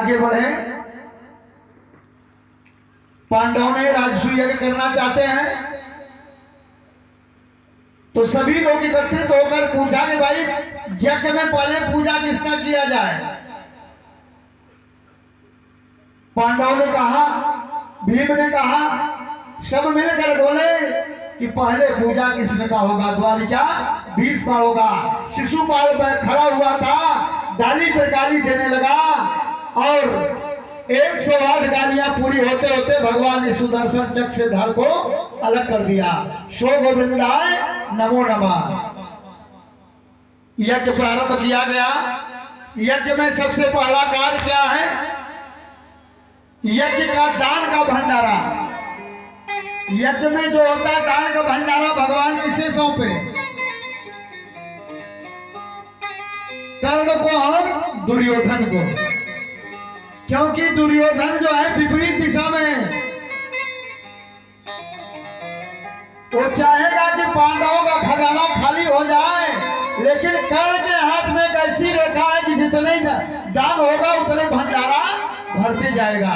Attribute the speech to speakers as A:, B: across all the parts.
A: आगे बढ़े। पांडवों ने राजसूय यज्ञ करना चाहते हैं, तो सभी लोग एकत्रित होकर पूछा कि भाई यज्ञ में पहले पूजा किसका किया जाए। पांडवों ने कहा, भीम ने कहा, सब मिलकर बोले कि पहले पूजा किसने का होगा? द्वारिका धीश का होगा। शिशुपाल पर खड़ा हुआ था, गाली पर गाली देने लगा और 108 गालियां पूरी होते होते भगवान ने सुदर्शन चक्र से धड़ को अलग कर दिया। सो गोविंदाय नमो नमः। यज्ञ प्रारंभ किया गया। यज्ञ में सबसे पहला कार्य क्या है? यज्ञ का दान का भंडारा। यज्ञ में जो होता है दान का भंडारा भगवान किसे सौंपे? कर्ण को और दुर्योधन को, क्योंकि दुर्योधन जो है विपरीत दिशा में है। वो चाहेगा कि पांडवों का खजाना खाली हो जाए, लेकिन कर्ण के हाथ में एक ऐसी रेखा है कि जितने दान होगा उतने भंडारा भरते जाएगा।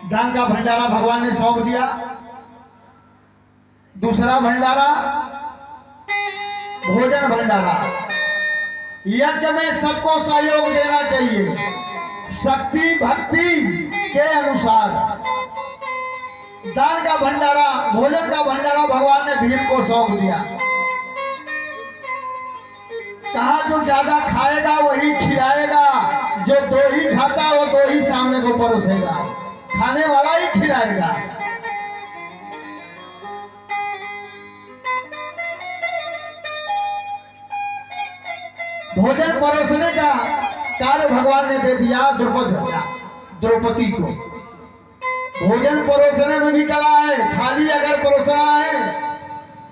A: दान का भंडारा भगवान ने सौंप दिया। दूसरा भंडारा भोजन भंडारा। यज्ञ में सबको सहयोग देना चाहिए, शक्ति भक्ति के अनुसार। दान का भंडारा, भोजन का भंडारा भगवान ने भीम को सौंप दिया। कहा जो ज्यादा खाएगा वही खिलाएगा, जो दो ही खाता वो दो ही सामने को परोसेगा, खाने वाला ही खिलाएगा। भोजन परोसने का कार्य भगवान ने दे दिया द्रौपदी को। भोजन परोसने में भी कला है। थाली अगर परोसना है,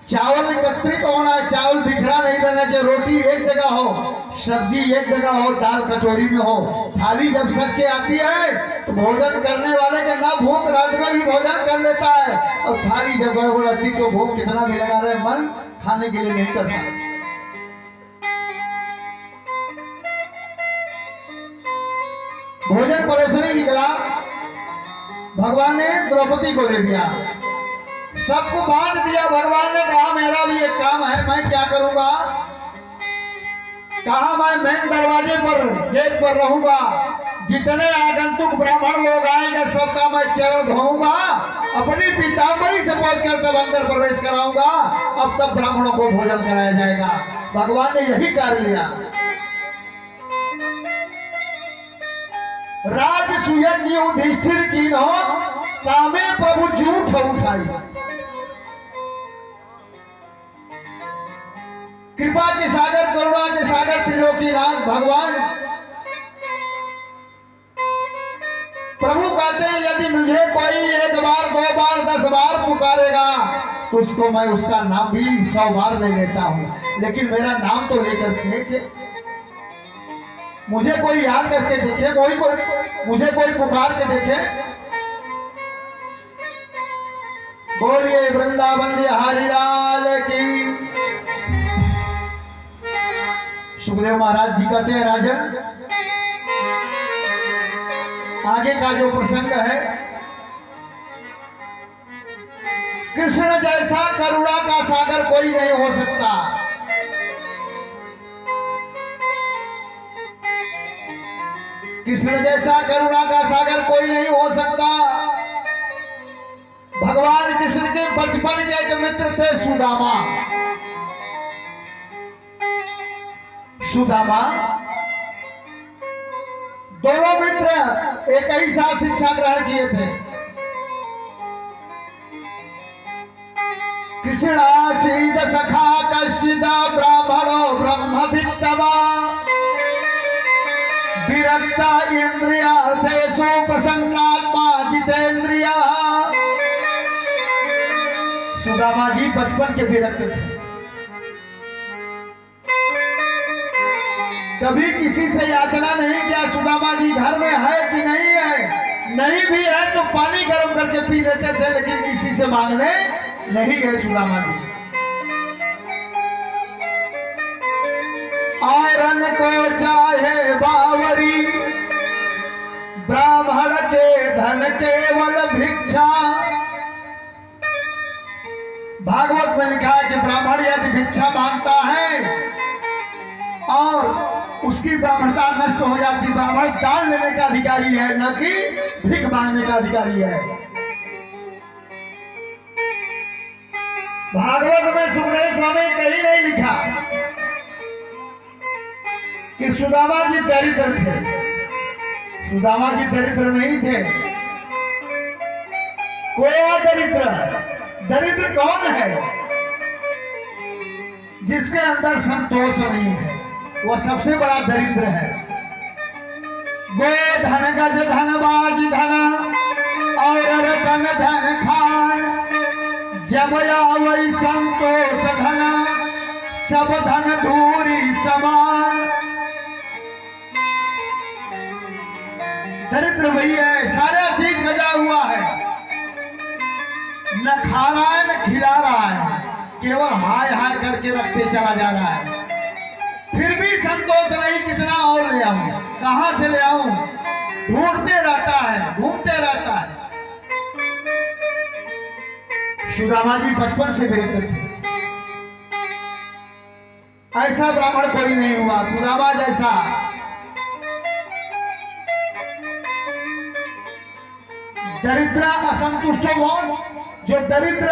A: चावल एकत्रित होना है, चावल बिखरा नहीं रहना चाहिए। रोटी एक जगह हो, सब्जी एक जगह हो, दाल कटोरी में हो। थाली जब सज के आती है तो भोजन करने वाले के ना भूख, रात में भी भोजन कर लेता है, और थाली जब गड़बड़ आती तो भूख कितना भी लगा रहे, मन खाने के लिए नहीं करता। भोजन परोसने की कला भगवान ने द्रौपदी को दे दिया, सबको बांट दिया। भगवान ने कहा मेरा भी एक काम है, मैं क्या करूंगा? कहा मैं मेन दरवाजे पर, गेट पर रहूंगा। जितने आगंतुक ब्राह्मण लोग आएंगे सबका मैं चरण धोऊंगा, अपनी पीताम्बरी से पहुंचकर तब अंदर प्रवेश कराऊंगा। अब तक ब्राह्मणों को भोजन कराया जाएगा। भगवान ने यही कार्य लिया। राजसूय युधिष्ठिर की नो कामे प्रभु झूठ उठाई। कृपा के सागर, करुणा के सागर, त्रिलोकीनाथ भगवान प्रभु कहते हैं यदि मुझे कोई 1 बार 2 बार 10 बार पुकारेगा तो उसको मैं उसका नाम भी 100 बार ले लेता हूं, लेकिन मेरा नाम तो लेकर देखे, मुझे कोई याद करके देखे, मुझे कोई पुकार के देखे। बोलिए वृंदावन बिहारी लाल की। सुखदेव महाराज जी कहते हैं राजन, आगे का जो प्रसंग है, कृष्ण जैसा करुणा का सागर कोई नहीं हो सकता। कृष्ण जैसा करुणा का सागर कोई नहीं हो सकता। भगवान कृष्ण के बचपन के एक मित्र थे सुदामा। सुदामा दोनों मित्र एक ही साथ शिक्षा ग्रहण किए थे। कृष्णासीद सखा कश्चिदा ब्राह्मणो ब्रह्मवित्तवा विरक्ता इंद्रियार्थेषु प्रसन्नात्मा जितेंद्रिया। सुदामा जी बचपन के विरक्त थे, कभी किसी से याचना नहीं किया। सुदामा जी घर में है कि नहीं है, नहीं भी है तो पानी गर्म करके पी लेते थे, लेकिन किसी से मांगने नहीं गए सुदामा जी। आयरन को चाहे बाबा धन केवल भिक्षा। भागवत में लिखा है कि ब्राह्मण यदि भिक्षा मांगता है और उसकी ब्राह्मणता नष्ट हो जाती, ब्राह्मण दान लेने का अधिकारी है, न कि भीख मांगने का अधिकारी है। भागवत में सुखदेव स्वामी कहीं नहीं लिखा कि सुदामा जी दरिद्र थे। सुदामा जी दरिद्र नहीं थे। कोई दरिद्र, दरिद्र कौन है? जिसके अंदर संतोष नहीं है, वो सबसे बड़ा दरिद्र है। गो धन गज धन बाज धन और रतन धन खान, जब आवै संतोष धन सब धन धूरी समान। दरिद्र वही है, सारा चीज गजा हुआ है, न खा रहा है न खिला रहा है, केवल हाय हाय करके रखते चला जा रहा है। फिर भी संतोष नहीं, कितना और ले आऊं, कहां से ले आऊं, ढूंढते रहता है, ढूंढते रहता है। सुदामा जी बचपन से दरिद्र थे। ऐसा ब्राह्मण कोई नहीं हुआ सुदामा जैसा। दरिद्र असंतुष्ट कौन? जो दरिद्र,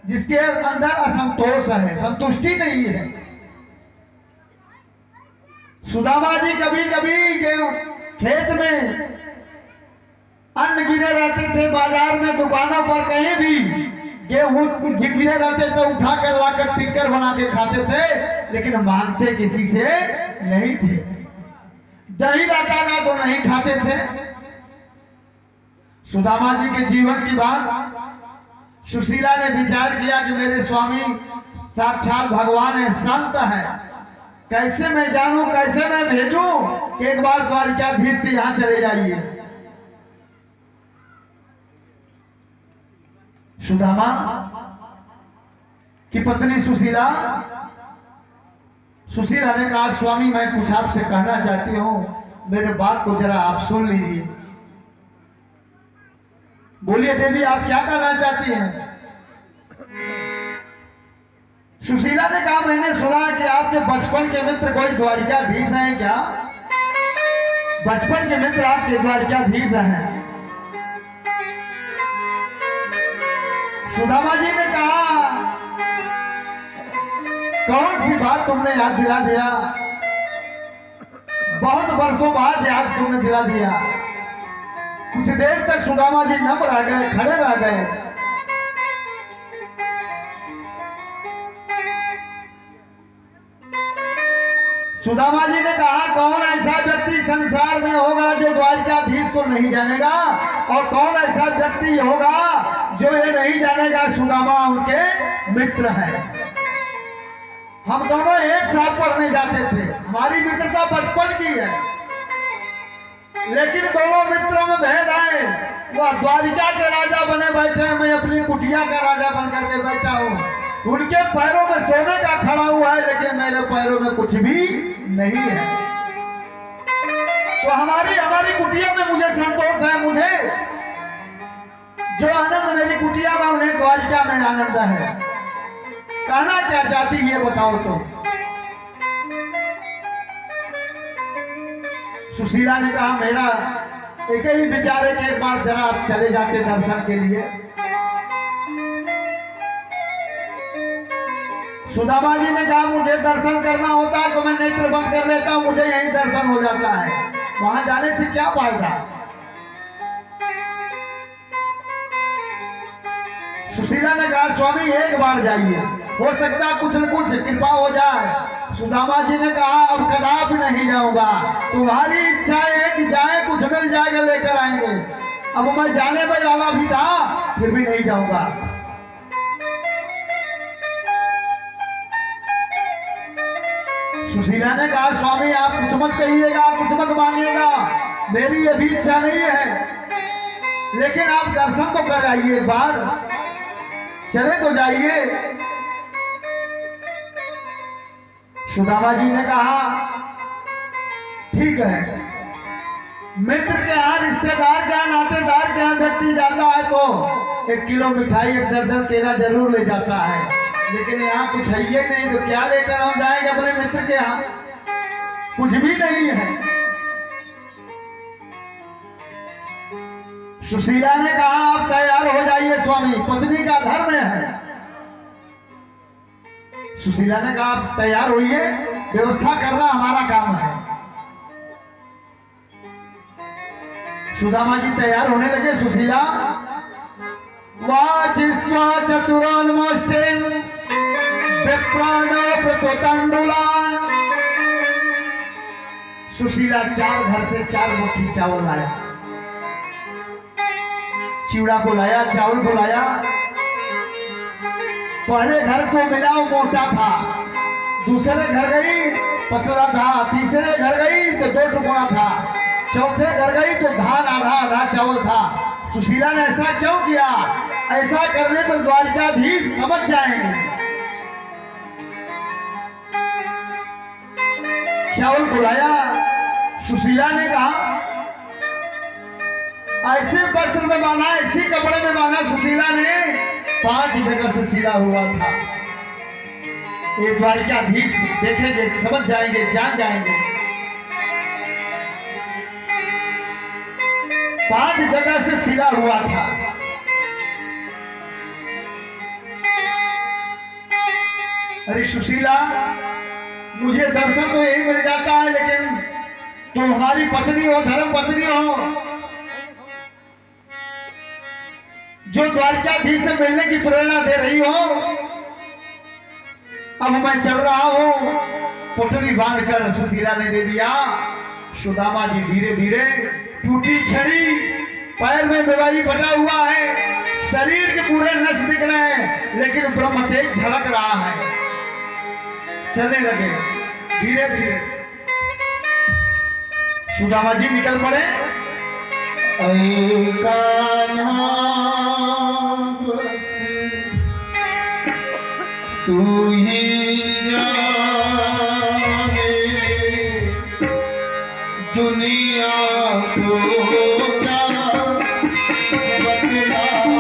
A: जिसके अंदर असंतोष है, संतुष्टि नहीं है। सुदामा जी कभी कभी खेत में अन्न गिरे रहते थे, बाजार में दुकानों पर कहीं भी गेहूं गिरे रहते थे, उठा कर लाकर टिक्कर बना के खाते थे, लेकिन मांगते किसी से नहीं थे। दही रहता ना तो नहीं खाते थे। सुदामा जी के जीवन की बात सुशीला ने विचार किया कि मेरे स्वामी साक्षात भगवान है, संत है, कैसे मैं जानूं, कैसे मैं भेजूं कि एक बार द्वारिकाधीश के यहां चले जाइए। सुदामा की पत्नी सुशीला ने कहा, स्वामी मैं कुछ आपसे कहना चाहती हूं, मेरे बात को जरा आप सुन लीजिए। बोलिए देवी, आप क्या कहना चाहती हैं? सुशीला ने कहा, मैंने सुना कि आपके बचपन के मित्र कोई द्वारिकाधीश हैं क्या? बचपन के मित्र आपके द्वारिकाधीश हैं। सुदामा जी ने कहा, कौन सी बात तुमने याद दिला दिया, बहुत वर्षों बाद याद तुमने दिला दिया। कुछ देर तक सुदामा जी नम रह गए, खड़े रह गए। सुदामा जी ने कहा, कौन ऐसा व्यक्ति संसार में होगा जो द्वारिकाधीश को नहीं जानेगा, और कौन ऐसा व्यक्ति होगा जो ये नहीं जानेगा सुदामा उनके मित्र है। हम दोनों एक साथ पढ़ने जाते थे, हमारी मित्रता बचपन की है, लेकिन दोनों मित्रों में भेद आए। वह द्वारिका के राजा बने बैठे हैं, मैं अपनी कुटिया का राजा बन करके बैठा हूं। उनके पैरों में सोने का खड़ा हुआ है, लेकिन मेरे पैरों में कुछ भी नहीं है। तो हमारी कुटिया में मुझे संतोष है, मुझे जो आनंद मेरी कुटिया में, उन्हें द्वारिका में आनंद है। कहना क्या चाहती ये बताओ तो। सुशीला ने कहा, मेरा एक ही विचार है कि एक बार जरा आप चले जाते दर्शन के लिए। सुदामा जी ने कहा, मुझे दर्शन करना होता है तो मैं नेत्र बंद कर लेता हूं, मुझे यही दर्शन हो जाता है, वहां जाने से क्या फायदा। सुशीला ने कहा, स्वामी एक बार जाइए, हो सकता कुछ न कुछ कृपा हो जाए। सुदामा जी ने कहा, अब कदापि नहीं जाऊंगा, तुम्हारी इच्छा है कि जाए, कुछ मिल जाएगा लेकर आएंगे। अब मैं जाने वाला भी था, फिर भी नहीं जाऊंगा। सुशीला ने कहा, स्वामी आप कुछ मत कहिएगा, कुछ मत मानिएगा, मेरी ये भी इच्छा नहीं है, लेकिन आप दर्शन तो कर आइए, एक बार चले तो जाइए। सुदामा जी ने कहा, ठीक है, मित्र के यहाँ, रिश्तेदार के यहाँ, नातेदार के यहाँ व्यक्ति जाता है तो 1 किलो मिठाई, 1 दर्जन केला जरूर ले जाता है। लेकिन यहाँ कुछ है ही नहीं, तो क्या लेकर हम जाएंगे अपने मित्र के यहाँ? कुछ भी नहीं है। सुशीला ने कहा आप तैयार हो जाइए स्वामी, पत्नी का धर्म है। सुशीला ने कहा आप तैयार होइए, व्यवस्था करना हमारा काम है। सुदामा जी तैयार होने लगे। सुशीला वाचिस्वा चतुरान्मुष्टिं विप्राणो प्रतोतंडुलान्। सुशीला 4 घर से 4 मुट्ठी चावल लाया, चिवड़ा को लाया, चावल को लाया। पहले घर को मिला वो मोटा था, दूसरे घर गई पतला था, तीसरे घर गई तो 2 टुकड़ा था, चौथे घर गई तो धान आधा आधा चावल था। सुशीला ने ऐसा क्यों किया? ऐसा करने पर द्वारकाधीश समझ जाएंगे। चावल को लाया। सुशीला ने कहा ऐसे वस्त्र में बांधा, ऐसी कपड़े में बांधा। सुशीला ने 5 जगह से सिला हुआ था। ये द्वारकाधीश देखेंगे, समझ जाएंगे, जान जाएंगे। 5 जगह से सिला हुआ था। अरे सुशीला, मुझे दर्शन तो यही मिल जाता है, लेकिन तुम हमारी पत्नी हो, धर्म पत्नी हो, जो द्वारकाधीश से मिलने की प्रेरणा दे रही हो। अब मैं चल रहा हूं। पुटली बांधकर सुशीला ने दे दिया। सुदामा जी धीरे धीरे, टूटी छड़ी, पैर में बेवाई बटा हुआ है, शरीर के पूरे नस दिख रहे हैं, लेकिन ब्रह्म तेज झलक रहा है। चलने लगे धीरे धीरे। सुदामा जी निकल पड़े। ऐ कान्हा बस तू ही जाने दुनिया को क्या बतलाऊं।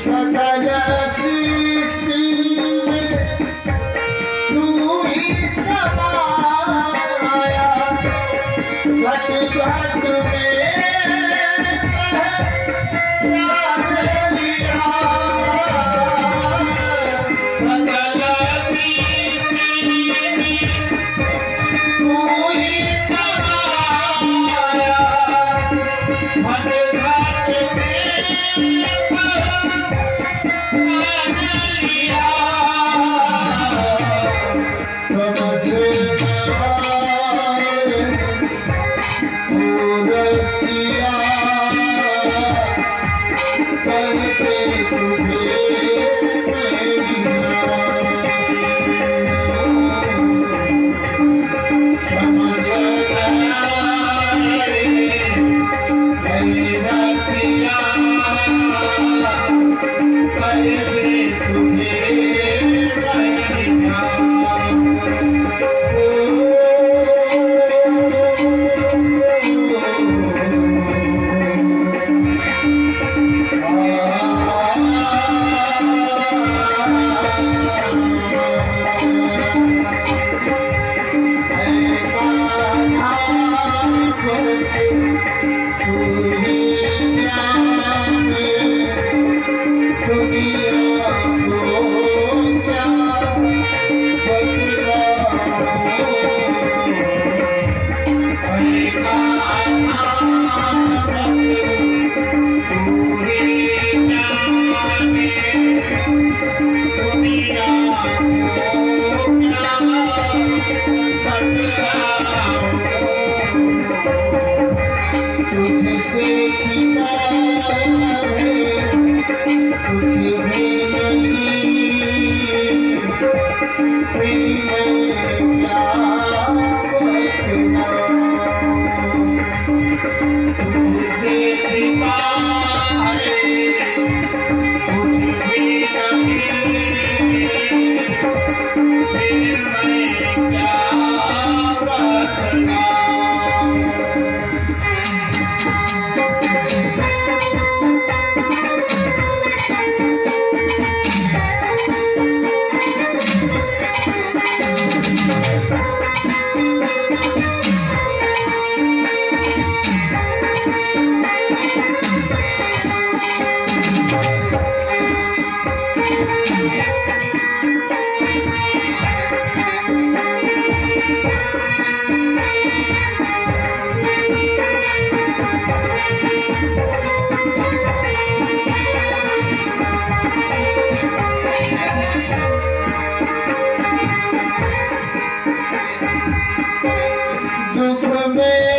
A: सकल सृष्टि में तू ही समाया, घट घट में जान लिया। सकल सृष्टि में तू ही समाया, घट घट में तुझसे छिपा है कुछ भी नहीं, फिर मैं क्या बतलाऊं। तुझसे छिपा है कुछ भी नहीं, फिर मैं क्या बतलाऊं। दुख में